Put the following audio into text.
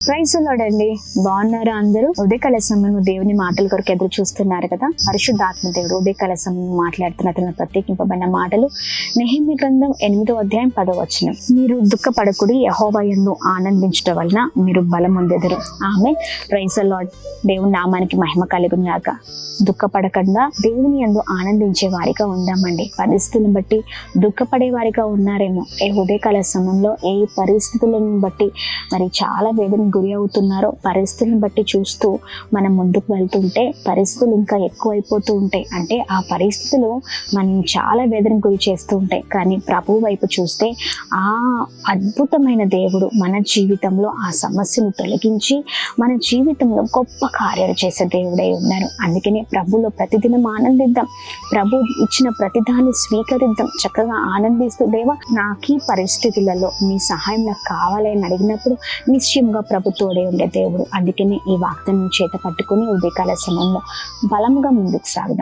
Praise lord అండి. బాగున్నారా అందరూ? ఉదయకాల సమయంలో దేవుని మాటల కొరకు ఎదురు చూస్తున్నారు కదా. పరిశుద్ధాత్మ దేవుడు ఉదయకాల సమయం మాట్లాడుతున్న తన ప్రత్యేకింపబడిన మాటలు నెహెమ్యా గ్రంథం 8వ అధ్యాయం 10వ వచనం. మీరు దుఃఖపడకుడి, యెహోవా యందు ఆనందించడం వలన మీరు బలం పొందెదరు. ఆమేన్. Praise lord. దేవుని నామానికి మహిమ కలుగునుగాక. దుఃఖపడకుండా దేవుని యందు ఆనందించే వారిగా ఉందామండి. పరిస్థితులను బట్టి దుఃఖపడే వారిగా ఉన్నారేమో. ఉదయకాల సమయంలో ఏ పరిస్థితులను బట్టి మరి చాలా వేదన గురి అవుతున్నారో, పరిస్థితులను బట్టి చూస్తూ మనం ముందుకు వెళ్తుంటే పరిస్థితులు ఇంకా ఎక్కువ అయిపోతూ ఉంటాయి. అంటే ఆ పరిస్థితులు మనం చాలా వేదన గురి చేస్తూ ఉంటాయి. కానీ ప్రభు వైపు చూస్తే ఆ అద్భుతమైన దేవుడు మన జీవితంలో ఆ సమస్యను తొలగించి మన జీవితంలో గొప్ప కార్యాలు చేసే దేవుడై ఉన్నారు. అందుకనే ప్రభులో ప్రతిదినం ఆనందిద్దాం. ప్రభు ఇచ్చిన ప్రతిదాన్ని స్వీకరిద్దాం. చక్కగా ఆనందిస్తూ, దేవా నాకు ఈ పరిస్థితులలో నీ సహాయం నాకు కావాలని అడిగినప్పుడు నిశ్చయంగా ప్రభు తోడే ఉండే దేవుడు. అందుకనే ఈ వాగ్దానం చేత పట్టుకుని ఉదయకాల సమయంలో బలంగా ముందుకు సాగుదాం.